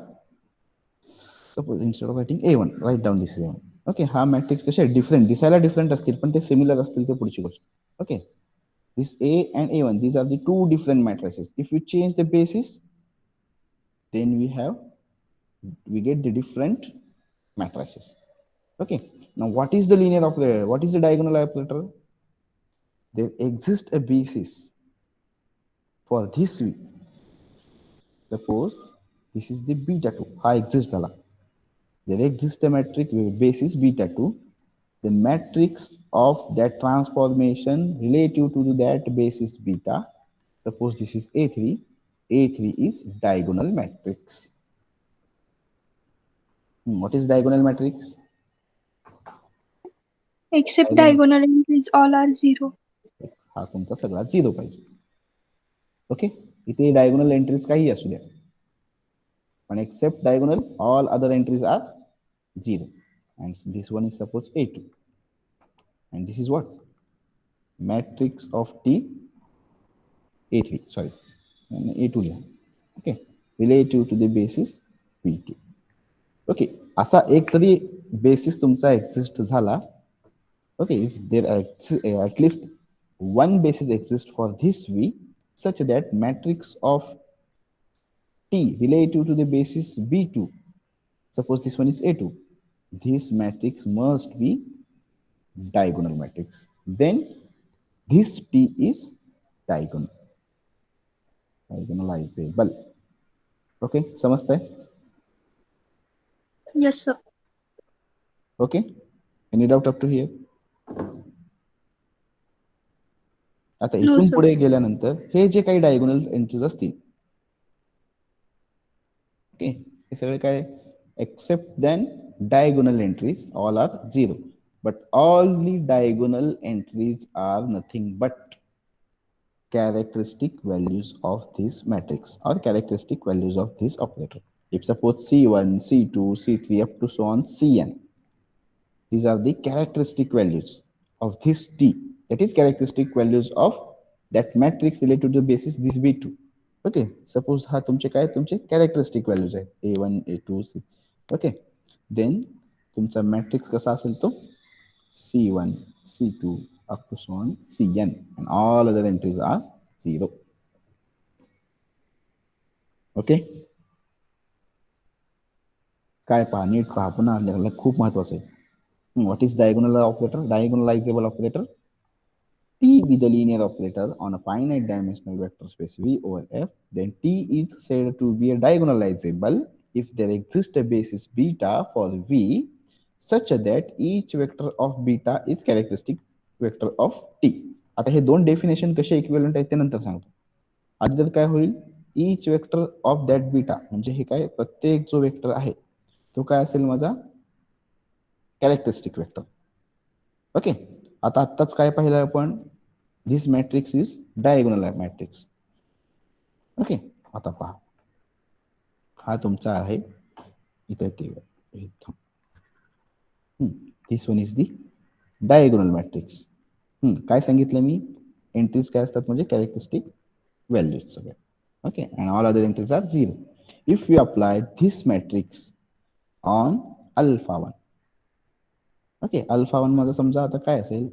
A: Suppose instead of writing A1, write down this A1. Okay, हा matrix कसे different दिसायला different असतील पण ते similar असतील ते पुढची गोष्ट. Okay, this A and A1, these are the two different matrices. If you change the basis, then we get the different matrices. Okay, now what is the linear operator? What is the diagonal operator? There exists a basis for this V. Suppose this is the beta 2. हा exist झाला. There exists a matrix with basis beta 2. The matrix of that transformation relative to that basis beta. Suppose this is A3. A3 is diagonal matrix. What is diagonal matrix?
B: Except diagonal entries all are 0.
A: हा तुमचा सगळा 0 पाहिजे. Okay, इथे diagonal entries काही असू द्या, पण except diagonal all other entries are 0, and this one is suppose A2, and this is what? Matrix of T A3, sorry, and A2 लिहा. Okay, relative to the basis B2. Okay, असा एक तरी basis तुमचा exist झाला. Okay, if there at least one basis exists for this V such that matrix of T relative to the basis B2, suppose this one is A2, this matrix must be diagonal matrix. Then this T is diagonalizable. Okay, समजतंय?
B: Yes, sir.
A: Okay, any doubt up to here? आता
B: No,
A: इथून
B: sir.
A: पुढे गेल्यानंतर हे जे काही diagonal entries असतील, okay, हे सगळे काय except then diagonal entries all are 0, but all the diagonal entries are nothing but characteristic values of this matrix or characteristic values of this operator. If suppose C1, C2, C3 up to so on Cn, these are the characteristic values of this T, that is characteristic values of that matrix related to the basis this B2. Okay, suppose हा तुमचे काय तुमचे characteristic values आहे A1, A2, C. Okay, then तुमचा matrix कसा असेल तो C1, C2 up to so on Cn, and all other entries are 0. Okay, काय पहा नीट पहा पुन्हा खूप महत्वाचं आहे. What is diagonal operator? Diagonalizable operator. T be the linear operator on a finite dimensional vector space V over F, then T is said to be a diagonalizable if there exists a basis beta for V such that each vector of beta is characteristic vector of T. आता हे दोन definition कसे equivalent आहेत ते नंतर सांगतो. आधी तर काय होईल, each vector of that beta म्हणजे हे काय प्रत्येक जो वेक्टर आहे तो काय असेल माझा कॅरेक्टरिस्टिक वेक्टर. ओके, आता आत्ताच काय पाहिलं आपण, this matrix is diagonal matrix. Okay, आता पहा हा तुमचा आहे इथे this one is the diagonal matrix. काय सांगितलं मी, एंट्रीज काय असतात म्हणजे कॅरेक्टरिस्टिक व्हॅल्यूज सगळे. Okay, and all other entries are 0. If you apply this matrix on alpha 1, okay, alpha 1 माझं समजा आता काय असेल,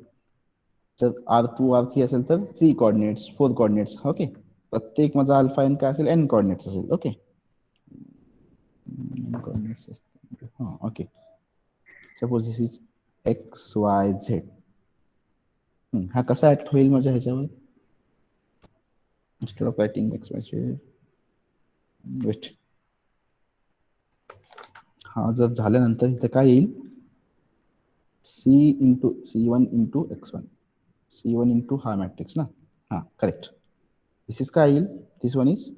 A: जर R2 R3 असेल तर 3 कोऑर्डिनेट्स 4 कोऑर्डिनेट्स. ओके, प्रत्येक माझा अल्फा एन काय असेल n कोऑर्डिनेट्स असेल. ओके, हां, okay, suppose this is XYZ. हा कसा ऍक्ट होईल माझ्या ह्याच्यावर, instead of writing XYZ, wait, हा जर झाल्यानंतर इथे काय येईल, C into C1 into X1, C1 into हा मॅट्रिक्स ना, हा करेक्ट. दिस इज काय येईल, this one is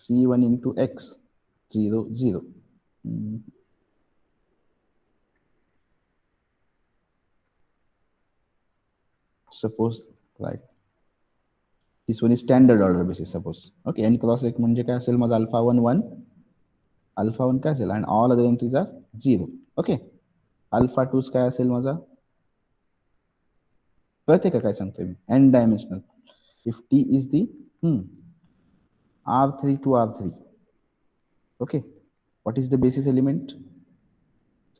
A: C1 into X 0 0. Suppose right, this one is standard order basis suppose. Okay, n cross 1 म्हणजे काय असेल माझा अल्फा 1 1, अल्फा 1 काय असेल आणि all other entries are 0. Okay, alpha 2 काय असेल माझा, कळते का काय सांगतोय मी, N dimensional. If T is the R3 to R3. Okay, what is the basis element?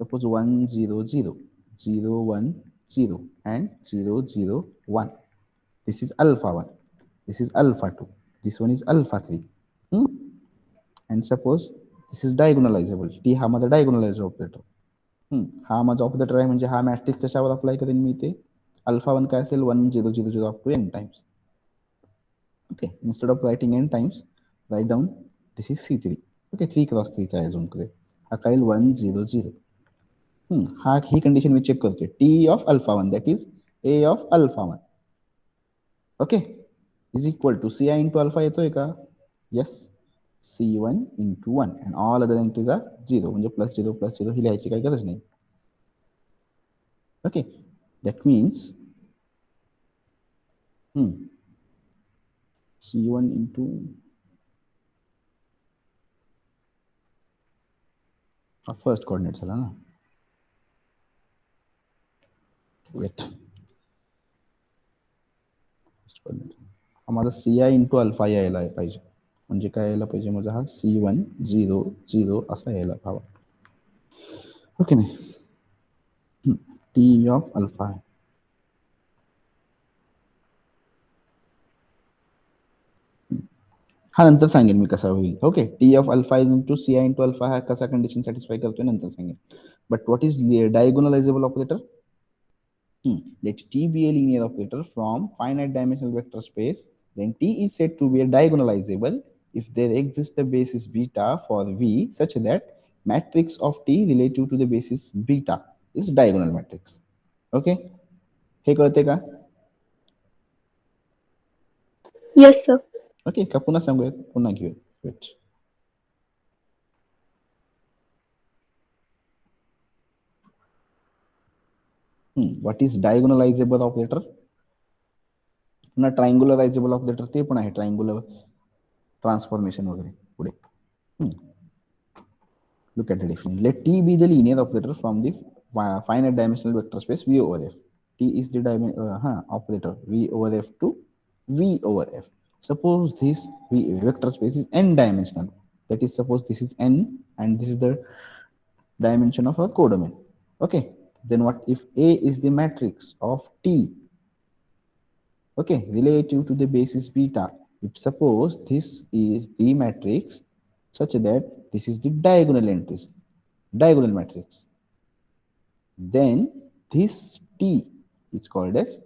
A: Suppose 1 0 0 0 1 0 and 0 0 1. This is alpha 1, this is alpha 2, this one is alpha 3. And suppose this is diagonalizable, t हा माझा diagonalizable operator. हा माझा operator आहे म्हणजे हा matrix कशावर apply करेन मी ते, अल्फा 1 काय असेल 1 0 0 0 up to n times. Okay, instead of writing n times, write down this is C3. Okay, 3 cross 3 चा आहे अजून कडे, हा काय 1 0 0. हा ही कंडिशन मी चेक करतोय, T of alpha 1 that is A of alpha 1. Okay, is equal to C I into alpha येतोय का, yes, C1 into 1 and all other entries are 0, म्हणजे प्लस 0 ही लिहायची काही गरज नाही. Okay, that means C1 into हा फर्स्ट कोऑर्डिनेट झाला ना, वेट, हा माझा सी आय इंटू अल्फा यायला पाहिजे, म्हणजे काय यायला पाहिजे माझा हा C1 0 0 असा यायला हवा. ओके नाही, टी ऑफ अल्फा आहे. हा नंतर सांगेन मी कसा होईल. Okay, T of alpha is into C I into alpha हा कसा कंडिशन सॅटिस्फाय करतोय नंतर सांगेन. But what is diagonalizable operator? Let T be a linear operator from finite dimensional vector space, then T is said to be a diagonalizable if there exists a basis beta for V such that matrix of T relative to the basis beta is diagonal matrix. Okay, हे कळते का?
B: Yes, sir.
A: Okay का पुन्हा सांगूयात, पुन्हा घेऊयात. Wait, what is diagonalizable operator? पुन्हा triangularizable operator ते पण आहे, ट्रायंगुलर ट्रान्सफॉर्मेशन वगैरे पुढे. Look at the definition. Let T be the linear operator from the finite dimensional vector space V over F. T is the operator V over F to V over F. Suppose this vector space is n dimensional. That is, suppose this is n and this is the dimension of our codomain. Okay. Then what if A is the matrix of T? Okay, relative to the basis beta. If suppose this is the matrix such that this is the diagonal entries, diagonal matrix, then this T is called as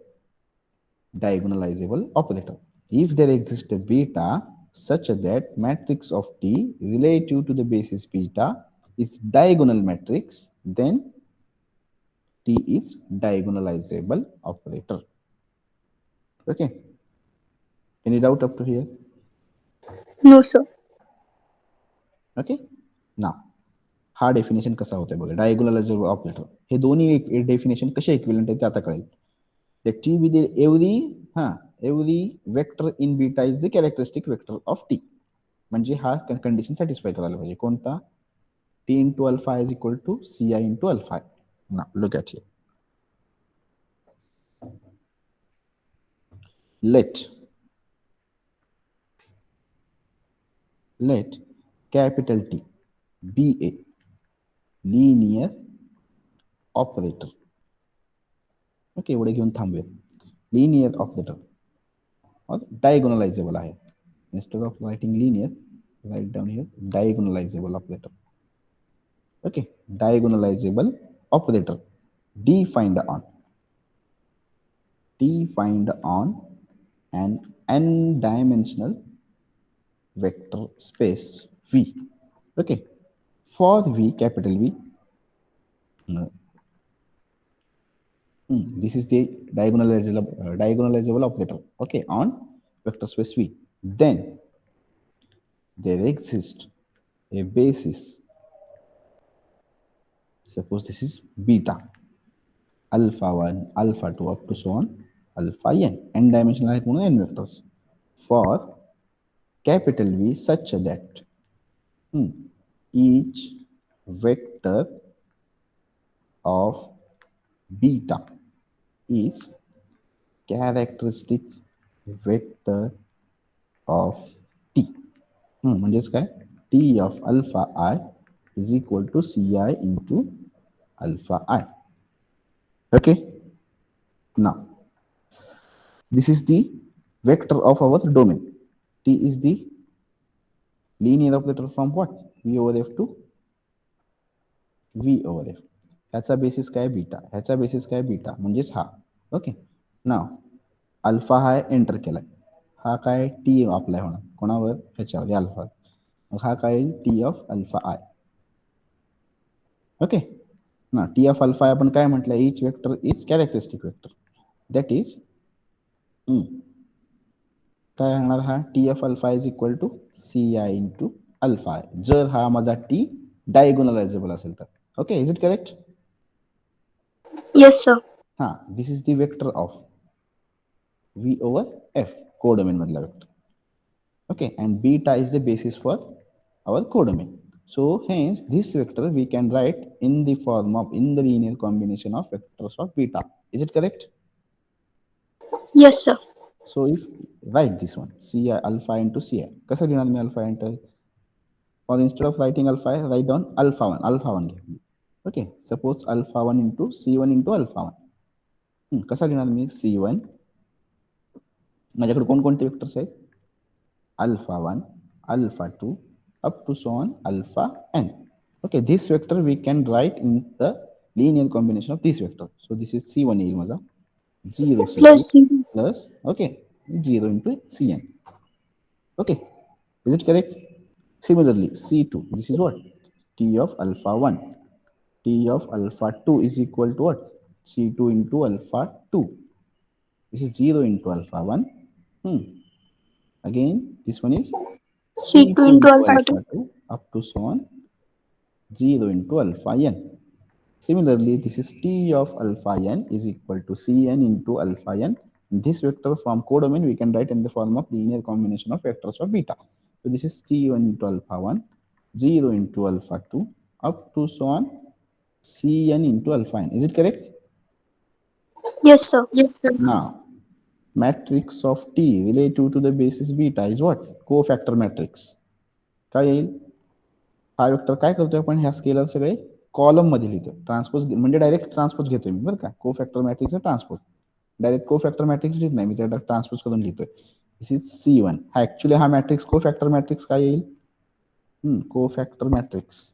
A: diagonalizable operator. If there exists a beta such that matrix of T relative to the basis beta is diagonal matrix, then T is diagonalizable operator. Okay, any doubt up to here?
B: No, sir.
A: Okay, ना हा definition कसा होता बघा, diagonalisable operator. हे दोन्ही definition कसे equivalent आहे ते आता कळेल. T with every vector in beta is the characteristic vector of T, म्हणजे हा कंडिशन सॅटिस्फाय करायला पाहिजे. कोणता? T into alpha is equal to C I into alpha. ना look at here, let capital T be a linear operator. Okay, एवढे घेऊन थांबूया. Linear operator और डायगोनलायझेबल आहे. Instead of writing linear, write down here diagonalisable operator. Okay, diagonalisable operator defined on an n dimensional vector space V. Okay, for V, capital V, this is the diagonalizable operator. Okay, on vector space V. Then there exists a basis. Suppose this is beta, alpha 1, alpha 2, up to so on, alpha n dimensional आहेत म्हणून n vectors for capital V such that each vector of beta is characteristic vector of t. म्हणजेच काय, t of alpha I is equal to ci into alpha I. Okay, now this is the vector of our domain. T is the linear operator from what, v over f to v over f. ह्याचा basis काय, beta. ह्याचा basis काय, beta. म्हणजेच हा. Okay, नाव alpha हा enter केलाय, हा काय टी अप्लाय होणार कोणावर, ह्याच्यावर अल्फा. मग हा काय, T of alpha I. Okay ना, टी ऑफ अल्फा आपण काय म्हटलं, each vector is characteristic vector. That is काय होणार, हा T of alpha is equal to C I into alpha I, जर हा माझा टी डायगोनलायझेबल असेल तर. Okay, is it correct?
B: Yes, sir.
A: हा, this is the vector of V over F, codomain madla vector. Okay, and beta is the basis for our codomain. So hence this vector we can write in the form of, in the linear combination of vectors of beta. Is it correct?
B: Yes, sir.
A: So if write this one, Ci alpha into Ci. कसा लिहिणार मी alpha into? Or instead of writing alpha, write down alpha 1. Alpha 1 घे. Okay, suppose alpha 1 into C1 into alpha 1. कसा लिहिणार मी, C1, माझ्याकडे कोणकोणते vectors आहेत, alpha 1, alpha 2, up to so on alpha n. Okay, this vector we can write in the linear combination of this vector. So this is C1 येईल माझा, 0 C2
B: Plus C.
A: plus, okay, 0 into Cn. Okay, is it correct? Similarly, C2, this is what, T of alpha 1. T of alpha 2 is equal to what, C2 into alpha 2. This is 0 into alpha 1. Again, this one is
B: C2
A: C2
B: into
A: into
B: alpha 2.
A: alpha 2 up to so on 0 into alpha n. Similarly, this is T of alpha n is equal to Cn into alpha n. This vector from codomain we can write in the form of linear combination of vectors of beta. So this is C1 into alpha 1, 0 into alpha 2, up to so on Cn into alpha n. Is it correct?
B: Yes, sir.
C: Yes, sir.
A: Now, matrix of T relative to the basis beta is what? Cofactor matrix. काय येईल, हा vector काय करतोय आपण, ह्या scalar सगळे column मध्ये लिहितो. ट्रान्सपोज म्हणजे डायरेक्ट ट्रान्सपोज घेतोय मी, बरं का, कोफॅक्टर मॅट्रिक्सचा ट्रान्सपोज. डायरेक्ट कोफॅक्टर मॅट्रिक्स लिहित नाही मी, त्याला ट्रान्सपोज करून लिहितोय. This is C1. हा ऍक्च्युली हा मॅट्रिक्स कोफॅक्टर मॅट्रिक्स काय येईल, कोफॅक्टर मॅट्रिक्स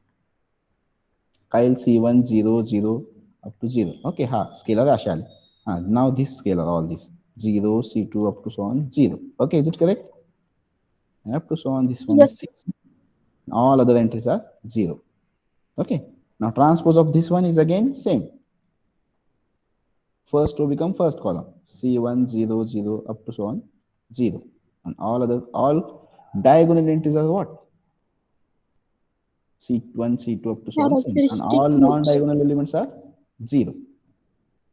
A: काय येईल, C1 0 0 अप टू 0. ओके, हा स्केलर असे आले. हा, नाव this scalar all this 0 C2 up to so on 0. Okay, is it correct? And up to so on this one
B: Yes.
A: is 6. All other entries are 0. Okay, now transpose of this one is again same. First row become first column, C1 0 0 up to so on 0, and all other, all diagonal entries are what, C1 C2 up to so on same, and
B: Characteristic
A: all
B: groups.
A: non-diagonal elements are 0.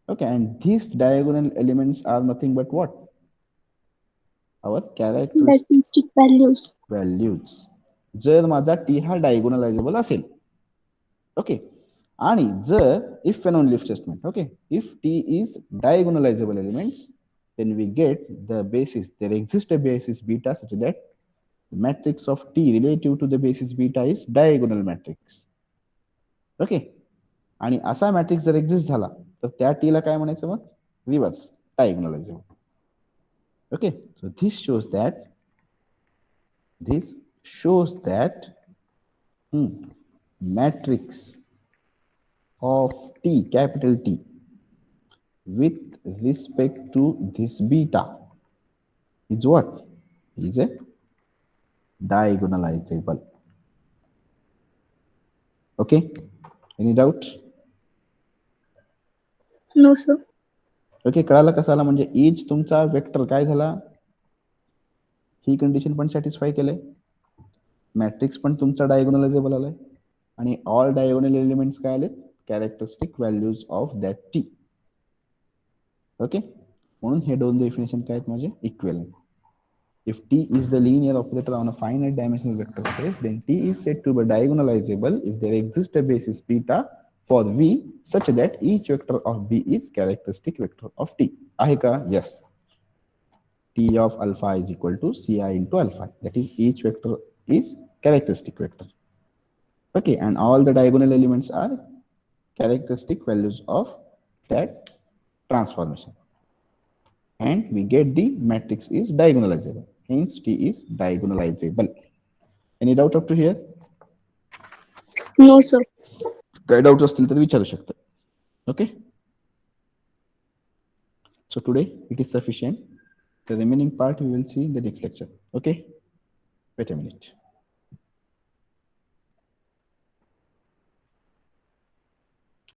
A: Okay, and these diagonal elements are nothing but what, our characteristic
B: Characteristic values.
A: values. जर माझा T हा diagonalisable असेल. Okay, आणि जर if and only if statement. Okay, if T is diagonalizable elements, then we get the basis, there exists a basis beta such that the matrix of T relative to the basis beta is diagonal matrix. Okay, आणि असा matrix जर exist झाला तर त्या T ला काय म्हणायचं मग, reverse diagonalisable. Okay, so this shows that matrix of T, capital T, with respect to this beta is what, is a diagonalizable. Okay, any doubt?
B: No, sir.
A: Okay, कळालं कसाला? म्हणजे इच तुमचा वेक्टर काय झाला, ही condition पण satisfy केलंय, matrix पण तुमचा diagonalisable आलाय, आणि ऑल डायगोनल एलिमेंट्स काय आले, characteristic values of that T. Okay, म्हणून हे दोन डेफिनेशन काय आहेत माझे, equivalent. If T is the linear operator on a finite dimensional vector space, then T is said to be diagonalizable if there exists a basis beta for V such that each vector of B is characteristic vector of T. आहे का? Yes. T of alpha is equal to Ci into alpha. That is, each vector is characteristic vector. Okay, and all the diagonal elements are characteristic values of that transformation. And we get the matrix is diagonalizable. Hence, T is diagonalizable. Any doubt up to here?
B: No, sir.
A: काय doubt असतील तर विचारू शकता. Okay. So today it is sufficient. The remaining part we will see in the next lecture. Okay. Wait a minute.